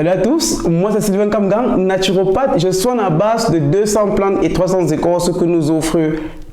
Salut à tous, moi c'est Sylvain Kamgang, naturopathe. Je soigne à base de 200 plantes et 300 écorces que nous offre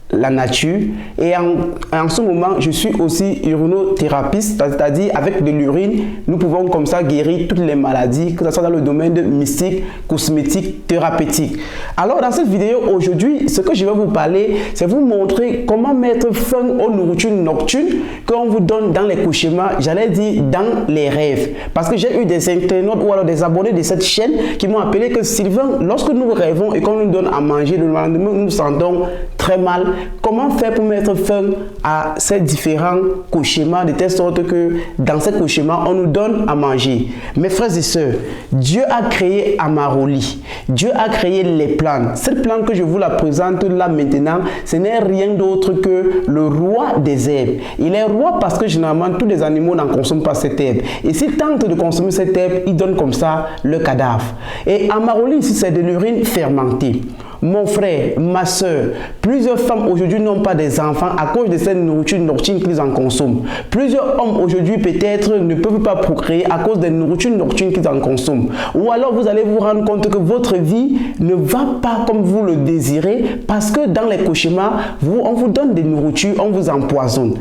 la nature. Et en ce moment, je suis aussi urinothérapeute, c'est-à-dire avec de l'urine, nous pouvons comme ça guérir toutes les maladies, que ce soit dans le domaine de mystique, cosmétique, thérapeutique. Alors dans cette vidéo aujourd'hui, ce que je vais vous parler, c'est vous montrer comment mettre fin aux nourritures nocturnes qu'on vous donne dans les cauchemars, j'allais dire dans les rêves. Parce que j'ai eu des internautes ou alors des abonnés de cette chaîne qui m'ont appelé que Sylvain, lorsque nous rêvons et qu'on nous donne à manger, le lendemain nous nous sentons très mal. Comment faire pour mettre fin à ces différents cauchemars de telle sorte que dans ces cauchemars, on nous donne à manger? Mes frères et sœurs, Dieu a créé Amaroli. Dieu a créé les plantes. Cette plante que je vous la présente là maintenant, ce n'est rien d'autre que le roi des herbes. Il est roi parce que généralement, tous les animaux n'en consomment pas cette herbe. Et s'ils tentent de consommer cette herbe, ils donnent comme ça le cadavre. Et Amaroli, ici, c'est de l'urine fermentée. Mon frère, ma soeur, plusieurs femmes aujourd'hui n'ont pas des enfants à cause de cette nourriture nocturne qu'ils en consomment. Plusieurs hommes aujourd'hui peut-être ne peuvent pas procréer à cause des nourritures nocturnes qu'ils en consomment. Ou alors vous allez vous rendre compte que votre vie ne va pas comme vous le désirez parce que dans les cauchemars, on vous donne des nourritures, on vous empoisonne.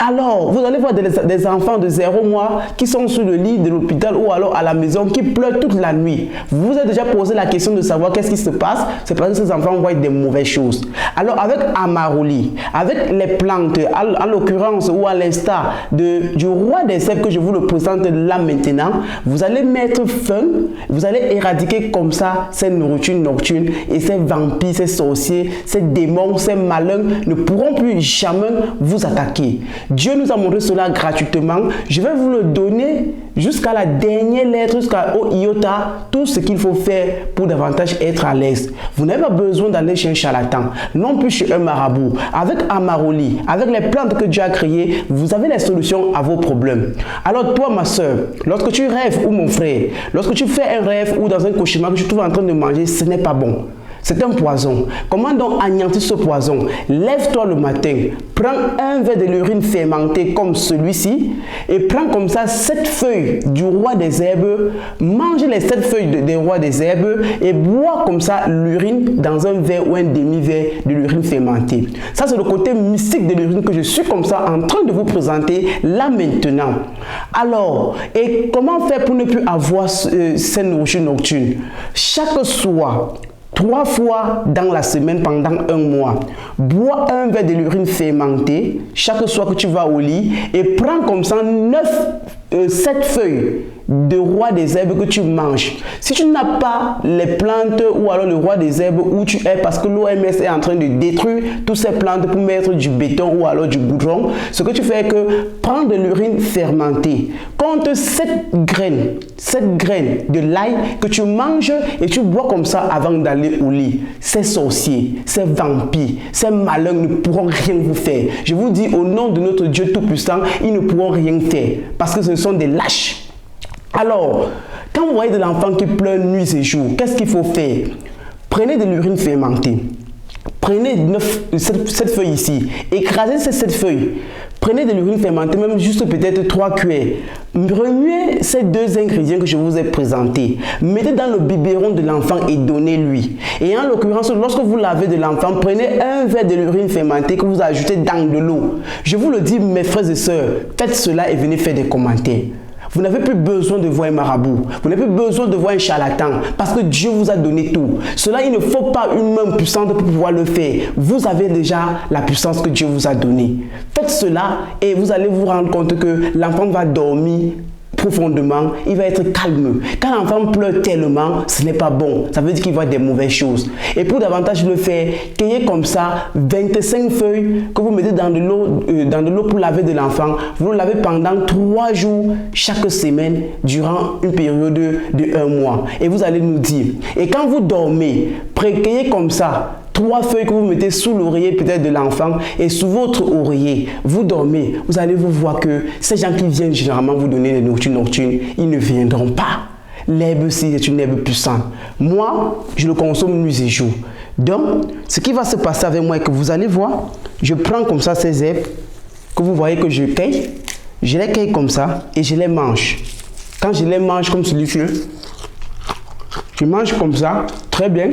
Alors, vous allez voir des enfants de 0 mois qui sont sur le lit de l'hôpital ou alors à la maison qui pleurent toute la nuit. Vous vous êtes déjà posé la question de savoir qu'est-ce qui se passe? C'est parce que ces enfants voient des mauvaises choses. Alors avec Amaroli, avec les plantes, en l'occurrence ou à l'instar du roi des herbes que je vous le présente là maintenant, vous allez mettre fin, vous allez éradiquer comme ça ces nourritures nocturnes et ces vampires, ces sorciers, ces démons, ces malins ne pourront plus jamais vous attaquer. Dieu nous a montré cela gratuitement. Je vais vous le donner jusqu'à la dernière lettre, jusqu'au iota, tout ce qu'il faut faire pour davantage être à l'aise. Vous n'avez pas besoin d'aller chez un charlatan, non plus chez un marabout. Avec Amaroli, avec les plantes que Dieu a créées, vous avez les solutions à vos problèmes. Alors toi, ma soeur, lorsque tu rêves ou mon frère, lorsque tu fais un rêve ou dans un cauchemar que tu te trouves en train de manger, ce n'est pas bon. C'est un poison. Comment donc anéantir ce poison? Lève-toi le matin, prends un verre de l'urine fermentée comme celui-ci et prends comme ça 7 feuilles du roi des herbes, mange les 7 feuilles des rois des herbes et bois comme ça l'urine dans un verre ou un demi-verre de l'urine fermentée. Ça, c'est le côté mystique de l'urine que je suis comme ça en train de vous présenter là maintenant. Alors, et comment faire pour ne plus avoir ces nourritures nocturnes? Chaque soir, 3 fois dans la semaine pendant un mois, bois un verre de l'urine fermentée chaque soir que tu vas au lit et prends comme ça 7 feuilles de roi des herbes que tu manges. Si tu n'as pas les plantes ou alors le roi des herbes où tu es parce que l'OMS est en train de détruire toutes ces plantes pour mettre du béton ou alors du goudron, ce que tu fais est que prends de l'urine fermentée, compte 7 graines de l'ail que tu manges et tu bois comme ça avant d'aller au lit. Ces sorciers, ces vampires, ces malins ne pourront rien vous faire. Je vous dis au nom de notre Dieu Tout-Puissant, ils ne pourront rien faire parce que ce sont des lâches. Alors, quand vous voyez de l'enfant qui pleure nuit et jour, qu'est-ce qu'il faut faire? Prenez de l'urine fermentée. Prenez 7 feuilles ici. Écrasez ces 7 feuilles. Prenez de l'urine fermentée, même juste peut-être 3 cuillères. Remuez ces 2 ingrédients que je vous ai présentés. Mettez dans le biberon de l'enfant et donnez-lui. Et en l'occurrence, lorsque vous lavez de l'enfant, prenez un verre de l'urine fermentée que vous ajoutez dans de l'eau. Je vous le dis, mes frères et sœurs, faites cela et venez faire des commentaires. Vous n'avez plus besoin de voir un marabout. Vous n'avez plus besoin de voir un charlatan parce que Dieu vous a donné tout. Cela, il ne faut pas une main puissante pour pouvoir le faire. Vous avez déjà la puissance que Dieu vous a donnée. Faites cela et vous allez vous rendre compte que l'enfant va dormir profondément, il va être calme. Quand l'enfant pleure tellement, ce n'est pas bon. Ça veut dire qu'il voit des mauvaises choses. Et pour davantage le faire, cueillez comme ça 25 feuilles que vous mettez dans de l'eau pour laver de l'enfant. Vous le lavez pendant 3 jours chaque semaine durant une période de 1 mois. Et vous allez nous dire. Et quand vous dormez, cueillez comme ça 3 feuilles que vous mettez sous l'oreiller peut-être de l'enfant et sous votre oreiller. Vous dormez, vous allez vous voir que ces gens qui viennent généralement vous donner des nourritures nocturnes, ils ne viendront pas. L'herbe-ci est une herbe puissante. Moi, je le consomme nuit et jour. Donc, ce qui va se passer avec moi est que vous allez voir, je prends comme ça ces herbes que vous voyez que je cueille. Je les cueille comme ça et je les mange. Quand je les mange comme celui-ci, Je mange comme ça, très bien.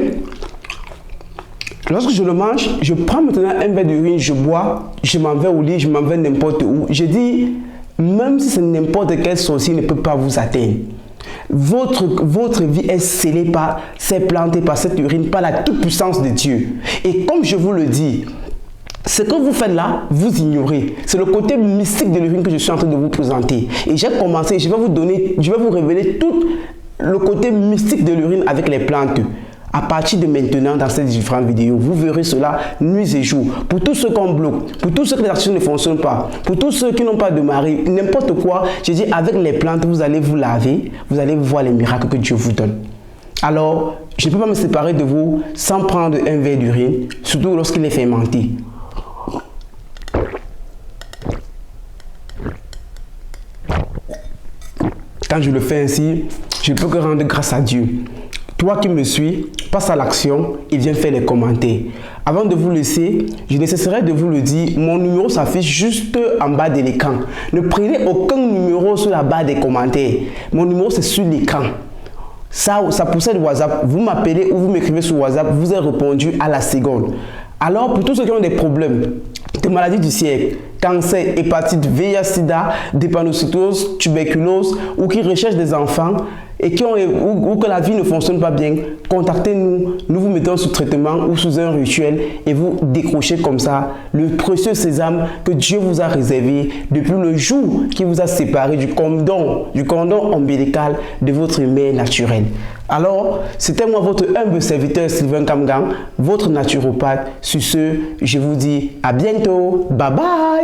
Lorsque je le mange, je prends maintenant un verre d'urine, je bois, je m'en vais au lit, je m'en vais n'importe où. Je dis, même si c'est n'importe quel sorcier ne peut pas vous atteindre. Votre vie est scellée par ces plantes et par cette urine, par la toute-puissance de Dieu. Et comme je vous le dis, ce que vous faites là, vous ignorez. C'est le côté mystique de l'urine que je suis en train de vous présenter. Et j'ai commencé, je vais vous révéler tout le côté mystique de l'urine avec les plantes. À partir de maintenant, dans ces différentes vidéos, vous verrez cela nuit et jour. Pour tous ceux qu'on bloque, pour tous ceux que les actions ne fonctionnent pas, pour tous ceux qui n'ont pas de mari, n'importe quoi, je dis avec les plantes, vous allez vous laver, vous allez voir les miracles que Dieu vous donne. Alors, je ne peux pas me séparer de vous sans prendre un verre d'urine, surtout lorsqu'il est fermenté. Quand je le fais ainsi, je ne peux que rendre grâce à Dieu. Toi qui me suis, passe à l'action et viens faire les commentaires. Avant de vous laisser, je ne cesserai de vous le dire, mon numéro s'affiche juste en bas de l'écran. Ne prenez aucun numéro sur la barre des commentaires. Mon numéro c'est sur l'écran. Ça possède WhatsApp. Vous m'appelez ou vous m'écrivez sur WhatsApp, vous avez répondu à la seconde. Alors pour tous ceux qui ont des problèmes, des maladies du siècle, cancer, hépatite, VIH, sida, drépanocytose, tuberculose ou qui recherchent des enfants et ou que la vie ne fonctionne pas bien, contactez-nous, nous vous mettons sous traitement ou sous un rituel et vous décrochez comme ça le précieux sésame que Dieu vous a réservé depuis le jour qui vous a séparé du cordon ombilical de votre mère naturelle. Alors, c'était moi votre humble serviteur Sylvain Kamgang, votre naturopathe. Sur ce, je vous dis à bientôt. Bye bye.